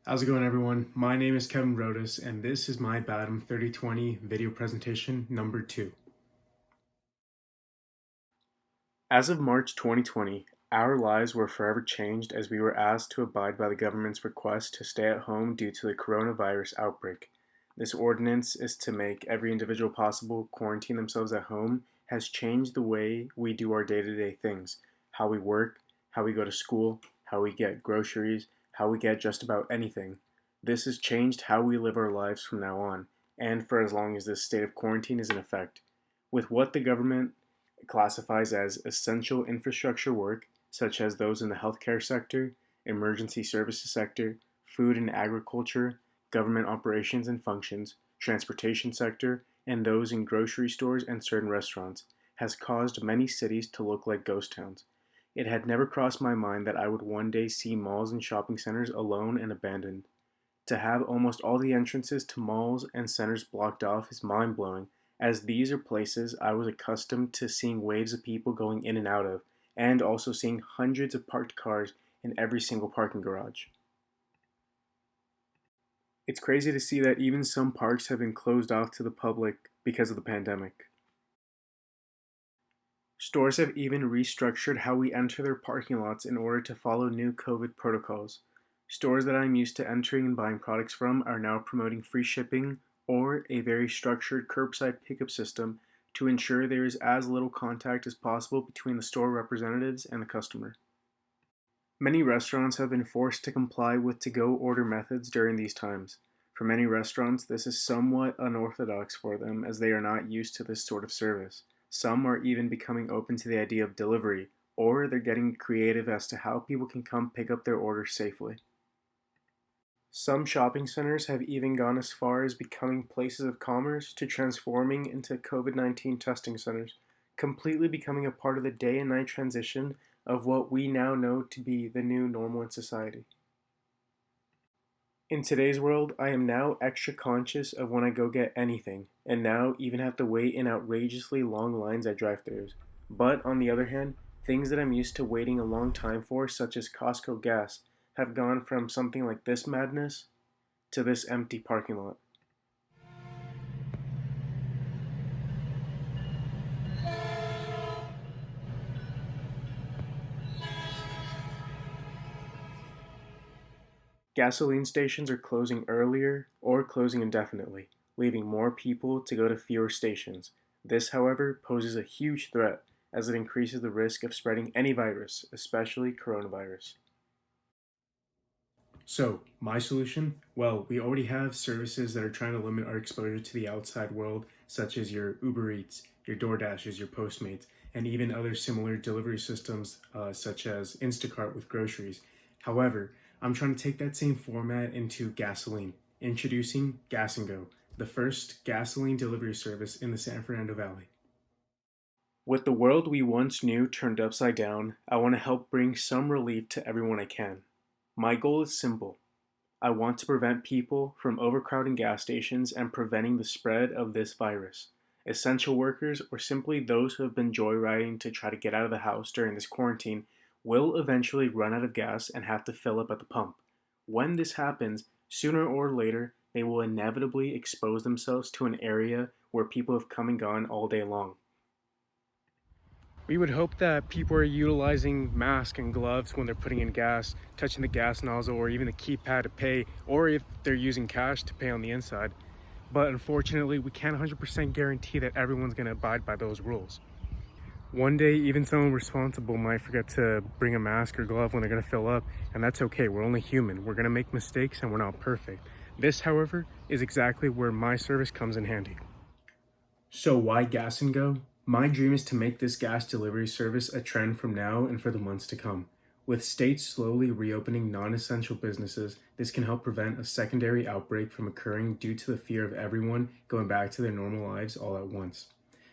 How's it going, everyone? My name is Kevin Rodas, and this is my Badm 3020 video presentation number 2. As of March 2020, our lives were forever changed as we were asked to abide by the government's request to stay at home due to the coronavirus outbreak. This ordinance is to make every individual possible quarantine themselves at home has changed the way we do our day-to-day things, how we work, how we go to school, how we get groceries, how we get just about anything. This has changed how we live our lives from now on, and for as long as this state of quarantine is in effect. With what the government classifies as essential infrastructure work, such as those in the healthcare sector, emergency services sector, food and agriculture, government operations and functions, transportation sector, and those in grocery stores and certain restaurants, has caused many cities to look like ghost towns. It had never crossed my mind that I would one day see malls and shopping centers alone and abandoned. To have almost all the entrances to malls and centers blocked off is mind-blowing, as these are places I was accustomed to seeing waves of people going in and out of, and also seeing hundreds of parked cars in every single parking garage. It's crazy to see that even some parks have been closed off to the public because of the pandemic. Stores have even restructured how we enter their parking lots in order to follow new COVID protocols. Stores that I'm used to entering and buying products from are now promoting free shipping or a very structured curbside pickup system to ensure there is as little contact as possible between the store representatives and the customer. Many restaurants have been forced to comply with to-go order methods during these times. For many restaurants, this is somewhat unorthodox for them as they are not used to this sort of service. Some are even becoming open to the idea of delivery, or they're getting creative as to how people can come pick up their orders safely. Some shopping centers have even gone as far as becoming places of commerce to transforming into COVID-19 testing centers, completely becoming a part of the day and night transition of what we now know to be the new normal in society. In today's world, I am now extra conscious of when I go get anything, and now even have to wait in outrageously long lines at drive-thrus. But on the other hand, things that I'm used to waiting a long time for, such as Costco gas, have gone from something like this madness to this empty parking lot. Gasoline stations are closing earlier or closing indefinitely, leaving more people to go to fewer stations. This, however, poses a huge threat as it increases the risk of spreading any virus, especially coronavirus. So, my solution? Well, we already have services that are trying to limit our exposure to the outside world, such as your Uber Eats, your DoorDashes, your Postmates, and even other similar delivery systems such as Instacart with groceries. However, I'm trying to take that same format into gasoline, introducing Gas and Go, the first gasoline delivery service in the San Fernando Valley. With the world we once knew turned upside down, I want to help bring some relief to everyone I can. My goal is simple. I want to prevent people from overcrowding gas stations and preventing the spread of this virus. Essential workers, or simply those who have been joyriding to try to get out of the house during this quarantine, will eventually run out of gas and have to fill up at the pump. When this happens, sooner or later, they will inevitably expose themselves to an area where people have come and gone all day long. We would hope that people are utilizing masks and gloves when they're putting in gas, touching the gas nozzle or even the keypad to pay, or if they're using cash to pay on the inside. But unfortunately, we can't 100% guarantee that everyone's going to abide by those rules. One day, even someone responsible might forget to bring a mask or glove when they're going to fill up, and that's okay. We're only human. We're going to make mistakes and we're not perfect. This, however, is exactly where my service comes in handy. So why Gas and Go? My dream is to make this gas delivery service a trend from now and for the months to come. With states slowly reopening non-essential businesses, this can help prevent a secondary outbreak from occurring due to the fear of everyone going back to their normal lives all at once.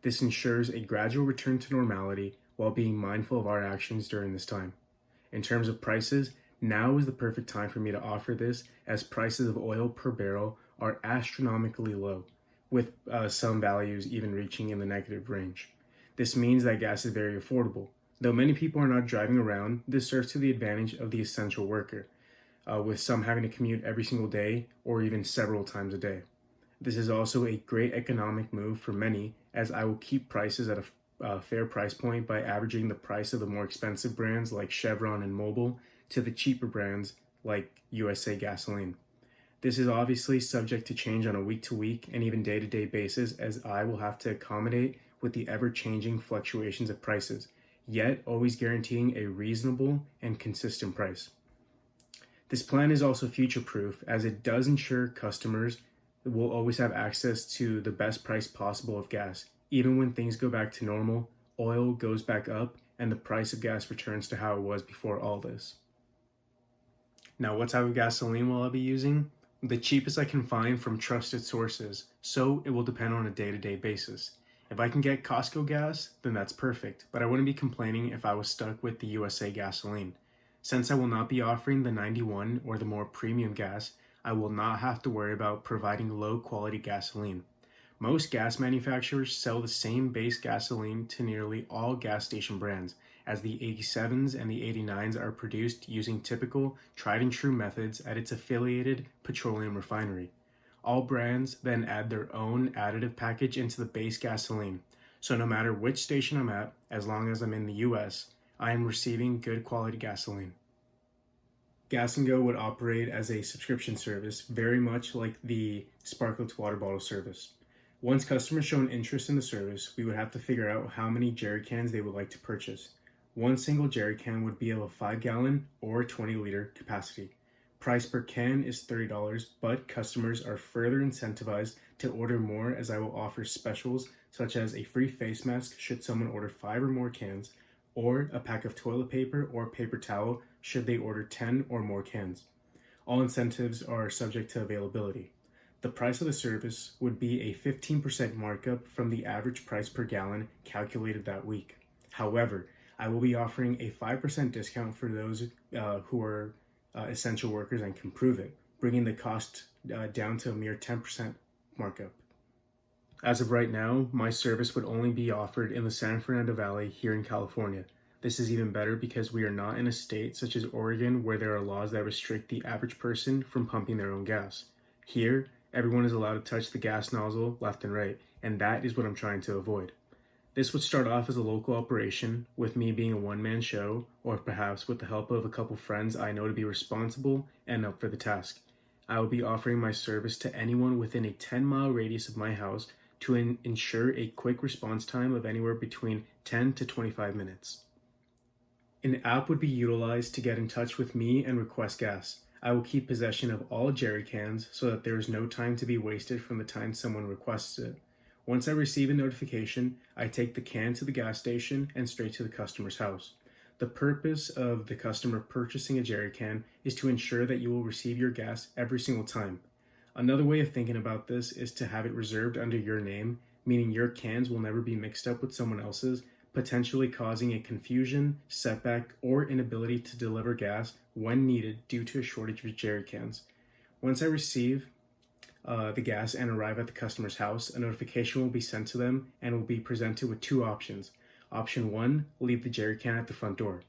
This ensures a gradual return to normality while being mindful of our actions during this time. In terms of prices, now is the perfect time for me to offer this, as prices of oil per barrel are astronomically low, with some values even reaching in the negative range. This means that gas is very affordable. Though many people are not driving around, this serves to the advantage of the essential worker. with some having to commute every single day or even several times a day. This is also a great economic move for many, as I will keep prices at a fair price point by averaging the price of the more expensive brands like Chevron and Mobil to the cheaper brands like USA Gasoline. This is obviously subject to change on a week-to-week and even day-to-day basis, as I will have to accommodate with the ever-changing fluctuations of prices, yet always guaranteeing a reasonable and consistent price. This plan is also future-proof, as it does ensure customers will always have access to the best price possible of gas. Even when things go back to normal, oil goes back up, and the price of gas returns to how it was before all this. Now, what type of gasoline will I be using? The cheapest I can find from trusted sources, so it will depend on a day-to-day basis. If I can get Costco gas, then that's perfect, but I wouldn't be complaining if I was stuck with the USA Gasoline. Since I will not be offering the 91 or the more premium gas, I will not have to worry about providing low-quality gasoline. Most gas manufacturers sell the same base gasoline to nearly all gas station brands, as the 87s and the 89s are produced using typical tried-and-true methods at its affiliated petroleum refinery. All brands then add their own additive package into the base gasoline, so no matter which station I'm at, as long as I'm in the US, I am receiving good quality gasoline. Gas & Go would operate as a subscription service, very much like the Sparkletts water bottle service. Once customers show an interest in the service, we would have to figure out how many jerry cans they would like to purchase. One single jerry can would be of a 5-gallon or 20-liter capacity. Price per can is $30, but customers are further incentivized to order more, as I will offer specials such as a free face mask should someone order 5 or more cans, or a pack of toilet paper or paper towel should they order 10 or more cans. All incentives are subject to availability. The price of the service would be a 15% markup from the average price per gallon calculated that week. However, I will be offering a 5% discount for those who are essential workers and can prove it, bringing the cost down to a mere 10% markup. As of right now, my service would only be offered in the San Fernando Valley here in California. This is even better because we are not in a state such as Oregon where there are laws that restrict the average person from pumping their own gas. Here, everyone is allowed to touch the gas nozzle left and right, and that is what I'm trying to avoid. This would start off as a local operation, with me being a one-man show, or perhaps with the help of a couple friends I know to be responsible and up for the task. I will be offering my service to anyone within a 10-mile radius of my house to ensure a quick response time of anywhere between 10 to 25 minutes. An app would be utilized to get in touch with me and request gas. I will keep possession of all jerry cans so that there is no time to be wasted from the time someone requests it. Once I receive a notification, I take the can to the gas station and straight to the customer's house. The purpose of the customer purchasing a jerry can is to ensure that you will receive your gas every single time. Another way of thinking about this is to have it reserved under your name, meaning your cans will never be mixed up with someone else's, potentially causing a confusion, setback, or inability to deliver gas when needed due to a shortage of jerry cans. Once I receive the gas and arrive at the customer's house, a notification will be sent to them and will be presented with 2 options. Option 1, leave the jerry can at the front door.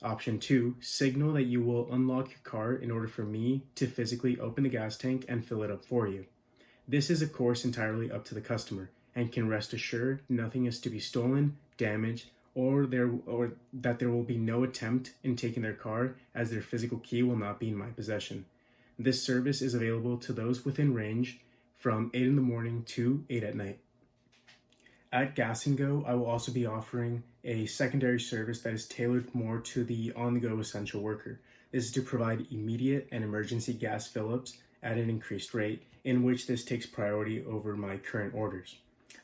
Option 2, signal that you will unlock your car in order for me to physically open the gas tank and fill it up for you. This is of course entirely up to the customer, and can rest assured nothing is to be stolen, damaged, or that there will be no attempt in taking their car, as their physical key will not be in my possession. This service is available to those within range from 8 in the morning to 8 at night. At Gas & Go, I will also be offering a secondary service that is tailored more to the on-the-go essential worker. This is to provide immediate and emergency gas fill-ups at an increased rate, in which this takes priority over my current orders.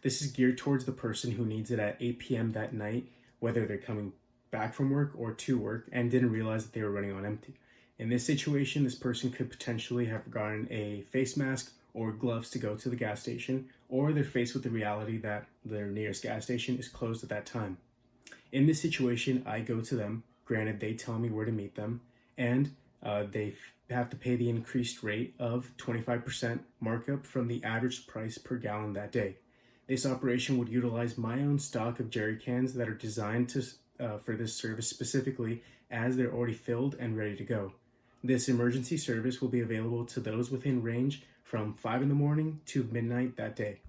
This is geared towards the person who needs it at 8 p.m. that night, whether they're coming back from work or to work and didn't realize that they were running on empty. In this situation, this person could potentially have gotten a face mask or gloves to go to the gas station, or they're faced with the reality that their nearest gas station is closed at that time. In this situation, I go to them, granted they tell me where to meet them, and they have to pay the increased rate of 25% markup from the average price per gallon that day. This operation would utilize my own stock of jerry cans that are designed for this service specifically, as they're already filled and ready to go. This emergency service will be available to those within range from 5 in the morning to midnight that day.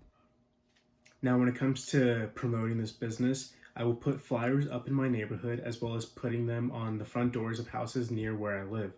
Now, when it comes to promoting this business, I will put flyers up in my neighborhood as well as putting them on the front doors of houses near where I live.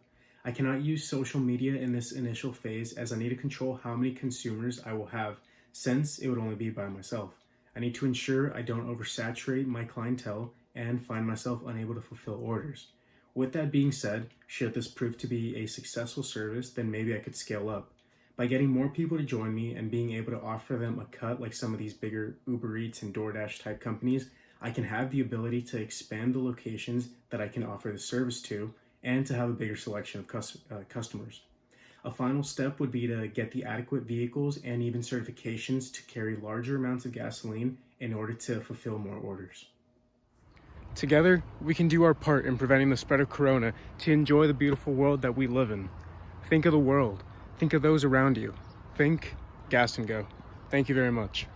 I cannot use social media in this initial phase as I need to control how many consumers I will have, since it would only be by myself. I need to ensure I don't oversaturate my clientele and find myself unable to fulfill orders. With that being said, should this prove to be a successful service, then maybe I could scale up. By getting more people to join me and being able to offer them a cut like some of these bigger Uber Eats and DoorDash type companies, I can have the ability to expand the locations that I can offer the service to and to have a bigger selection of customers. A final step would be to get the adequate vehicles and even certifications to carry larger amounts of gasoline in order to fulfill more orders. Together, we can do our part in preventing the spread of corona to enjoy the beautiful world that we live in. Think of the world. Think of those around you. Think Gas and Go. Thank you very much.